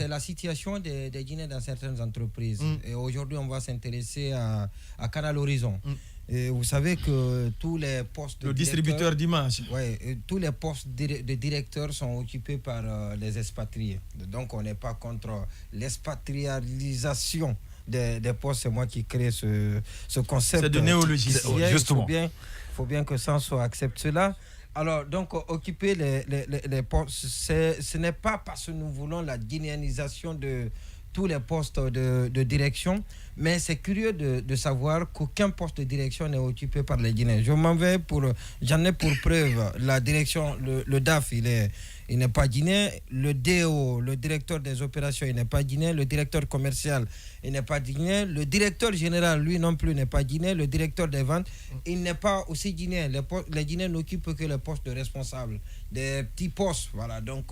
c'est la situation des Guinéens dans certaines entreprises. Et aujourd'hui, on va s'intéresser à Canal Horizon. Et vous savez que tous les postes le distributeur d'images. Tous les postes de directeurs sont occupés par les expatriés. Donc, on n'est pas contre l'expatrialisation des postes. C'est moi qui crée ce concept. C'est de néologie. Justement. Il faut bien que Sanso accepte cela. Alors, donc, occuper les postes, ce n'est pas parce que nous voulons la guinéanisation de tous les postes de direction, mais c'est curieux de savoir qu'aucun poste de direction n'est occupé par les Guinéens. J'en ai pour preuve la direction, le DAF, il n'est pas guinéen, le DO, le directeur des opérations, il n'est pas guinéen, le directeur commercial, il n'est pas guinéen, le directeur général, lui non plus, n'est pas guinéen, le directeur des ventes, il n'est pas aussi guinéen. Les Guinéens n'occupent que les postes de responsables, des petits postes, voilà, donc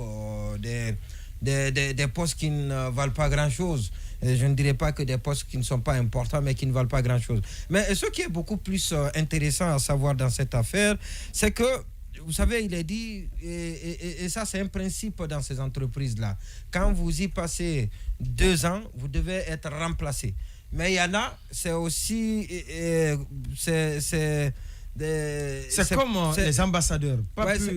des postes qui ne valent pas grand-chose. Je ne dirais pas que des postes qui ne sont pas importants, mais qui ne valent pas grand-chose. Mais ce qui est beaucoup plus intéressant à savoir dans cette affaire, c'est que, vous savez, il est dit, et ça c'est un principe dans ces entreprises-là, quand vous y passez 2 ans, vous devez être remplacé. Mais il y en a, c'est aussi... C'est comme les ambassadeurs.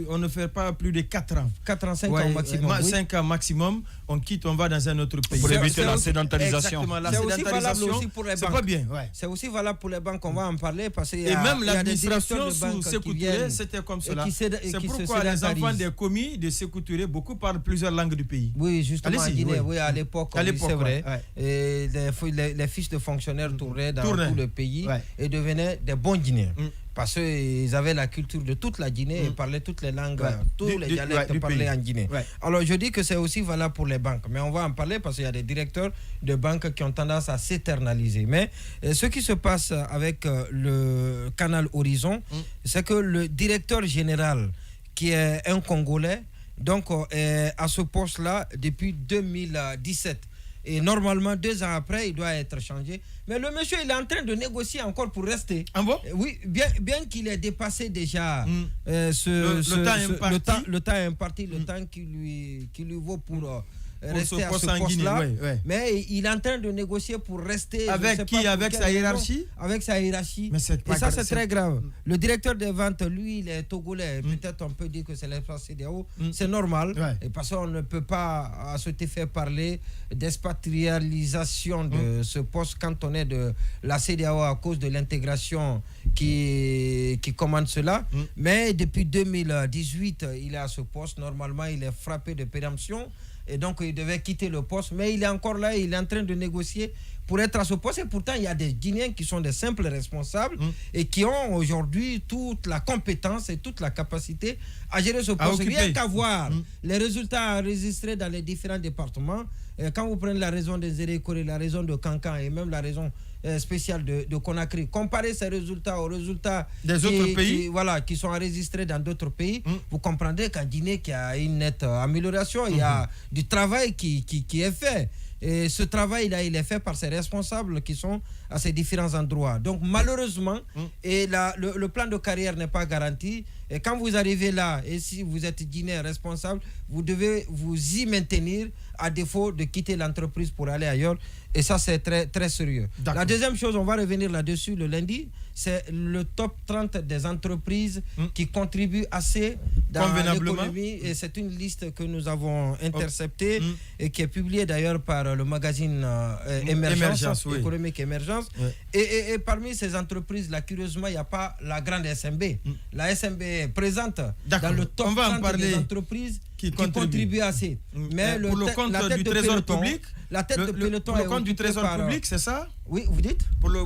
On ne fait pas plus de 4 ans. 4 ans, 5 ans maximum. 5 ans maximum, on quitte, on va dans un autre pays. Pour éviter la sédentarisation. Exactement, la sédentarisation, c'est pas bien. C'est aussi valable pour les banques, on va en parler. Parce et même l'administration sous Sékou Touré, c'était comme cela. C'est pourquoi les enfants des commis de Sékou Touré, beaucoup parlent plusieurs langues du pays. Oui, justement, en Guinée, oui, à l'époque, c'est vrai. Et les fils de fonctionnaires tournaient dans tout le pays et devenaient des bons Guinéens. Parce qu'ils avaient la culture de toute la Guinée et parlaient toutes les langues, tous les dialectes parlés en Guinée. Alors je dis que c'est aussi valable pour les banques, mais on va en parler parce qu'il y a des directeurs de banques qui ont tendance à s'éternaliser. Mais ce qui se passe avec le Canal Horizon, c'est que le directeur général, qui est un Congolais, donc est à ce poste-là depuis 2017. Et normalement, 2 ans après, il doit être changé. Mais le monsieur, il est en train de négocier encore pour rester. Ah bon? Oui, bien qu'il ait dépassé déjà le temps imparti, le temps qui lui vaut pour rester à ce poste-là. Mais il est en train de négocier pour rester. Avec qui? Avec sa hiérarchie? Avec sa hiérarchie. Mais c'est très grave. Le directeur des ventes, lui, il est togolais. Peut-être on peut dire que c'est l'espace CDAO. C'est normal. Et parce qu'on ne peut pas à cet effet parler d'expatrialisation de ce poste quand on est de la CDAO à cause de l'intégration qui commande cela. Mais depuis 2018, il est à ce poste. Normalement, il est frappé de péremption. Et donc, il devait quitter le poste. Mais il est encore là, il est en train de négocier pour être à ce poste. Et pourtant, il y a des Guinéens qui sont des simples responsables et qui ont aujourd'hui toute la compétence et toute la capacité à gérer ce poste. Rien qu'à voir les résultats enregistrés dans les différents départements. Quand vous prenez la région des Zérékoré, la région de Kankan et même la région spéciale de Conakry, comparez ces résultats aux résultats des autres pays qui sont enregistrés dans d'autres pays, vous comprendrez qu'en Guinée, qu'il y a une nette amélioration, il y a du travail qui est fait. Et ce travail-là, il est fait par ces responsables qui sont à ces différents endroits. Donc, malheureusement, le plan de carrière n'est pas garanti. Et quand vous arrivez là, et si vous êtes Guinéen responsable, vous devez vous y maintenir à défaut de quitter l'entreprise pour aller ailleurs. Et ça, c'est très, très sérieux. La deuxième chose, on va revenir là-dessus le lundi, c'est le top 30 des entreprises qui contribuent assez dans l'économie. Et c'est une liste que nous avons interceptée et qui est publiée d'ailleurs par le magazine Émergence, économique Émergence. Et parmi ces entreprises-là, curieusement, il n'y a pas la grande SMB. La SMB est présente dans le top 30 des entreprises qui contribuent assez. Mais pour le compte du Trésor public, la tête de peloton pour le compte du Trésor public, c'est ça? Oui, vous dites? Pour le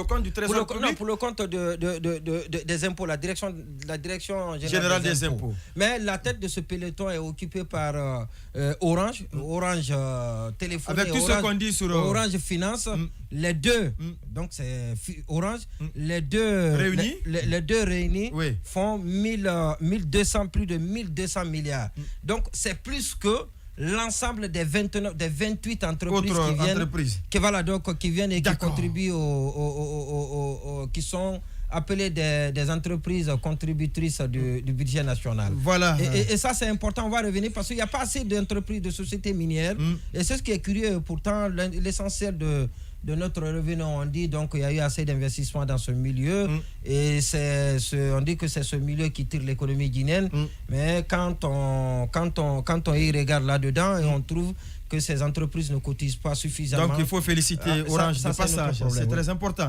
compte du Trésor public? Non, pour le compte des impôts, la direction générale des impôts. Mais la tête de ce peloton est occupée par Orange Téléphonie, avec tout ce qu'on dit sur Orange Finance, les deux. Donc c'est Orange, les deux réunis font plus de 1200 milliards. Donc c'est plus que l'ensemble des 28 entreprises qui viennent et qui contribuent qui sont appeler des entreprises contributrices du budget national. Voilà. Et ça, c'est important. On va revenir parce qu'il n'y a pas assez d'entreprises, de sociétés minières. Et c'est ce qui est curieux. Pourtant, l'essentiel de notre revenu, on dit donc il y a eu assez d'investissements dans ce milieu. Et on dit que c'est ce milieu qui tire l'économie guinéenne. Mais quand on y regarde là-dedans, et on trouve que ces entreprises ne cotisent pas suffisamment. Donc il faut féliciter Orange de passage. C'est très important.